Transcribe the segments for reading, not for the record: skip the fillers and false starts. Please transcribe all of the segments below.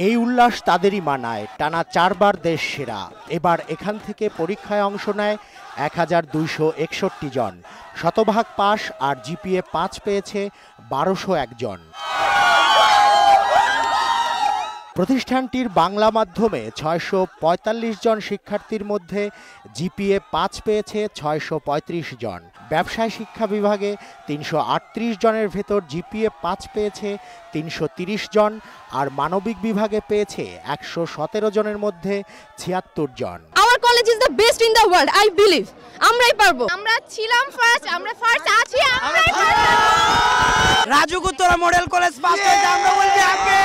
এই উল্লাস তাদেরই মানায়, টানা 4 বার দেশ সেরা। এবার এখান থেকে পরীক্ষায় অংশ নেয় 1261 জন, শতভাগ পাস আর জিপিএ 5 পেয়েছে 1201 জন। প্রতিষ্ঠানটির বাংলা মাধ্যমে 645 জন শিক্ষার্থীর মধ্যে জিপিএ 5 পেয়েছে 635 জন। ব্যবসায় শিক্ষা বিভাগে 338 জনের ভেতর জিপিএ 5 পেয়েছে 330 জন, আর মানবিক বিভাগে পেয়েছে 117 জনের মধ্যে 76 জন। Our college is the best in the world, I believe. আমরাই পারবো। আমরা ছিলাম ফার্স্ট, আমরা ফার্স্ট আছি, আমরাই পারবো। RAJUK Uttara model college pass করেছে, আমরা বলছি আগে।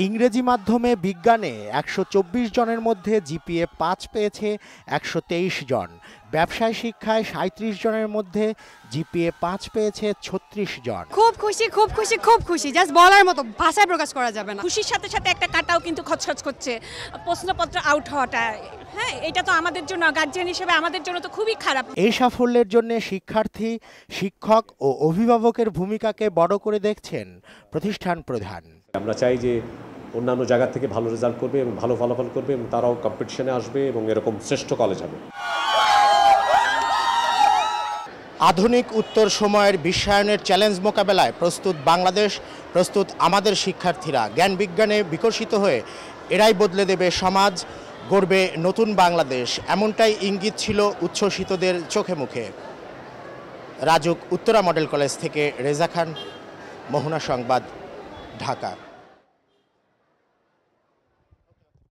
ইংরেজি মাধ্যমে বিজ্ঞানে 124 জনের মধ্যে জিপিএ 5 পেয়েছে 123 জন। ব্যবসায় শিক্ষায় 37 জনের মধ্যে জিপিএ 5 পেয়েছে 36 জন। খুব খুশি, খুব খুশি, খুব খুশি, জাস্ট বলার মতো, ভাষায় প্রকাশ করা যাবে না। খুশির সাথে সাথে একটা কাটাও কিন্তু খচখচ করছে, প্রশ্নপত্র আউট হওয়াটা। হ্যাঁ, এটা তো আমাদের জন্য, গার্জিয়ান হিসেবে আমাদের জন্য তো খুবই খারাপ। এই সাফল্যের জন্য শিক্ষার্থী, শিক্ষক ও অভিভাবকের ভূমিকাকে বড় করে দেখছেন প্রতিষ্ঠান প্রধান। আমরা চাই যে অন্যান্য জায়গা থেকে ভালো রেজাল্ট করবে এবং ভালো ফলাফল করবে এবং তারাও কম্পিটিশনে আসবে এবং এরকম শ্রেষ্ঠ কলেজ হবে। আধুনিক উত্তর সময়ের বিশ্বায়নের চ্যালেঞ্জ মোকাবেলায় প্রস্তুত বাংলাদেশ, প্রস্তুত আমাদের শিক্ষার্থীরা। জ্ঞান বিজ্ঞানে বিকশিত হয়ে এরাই বদলে দেবে সমাজ, গড়বে নতুন বাংলাদেশ, এমনটাই ইঙ্গিত ছিল উচ্ছ্বসিতদের চোখে মুখে। রাজুক উত্তরা মডেল কলেজ থেকে রেজা খান, মোহনা সংবাদ, ঢাকা।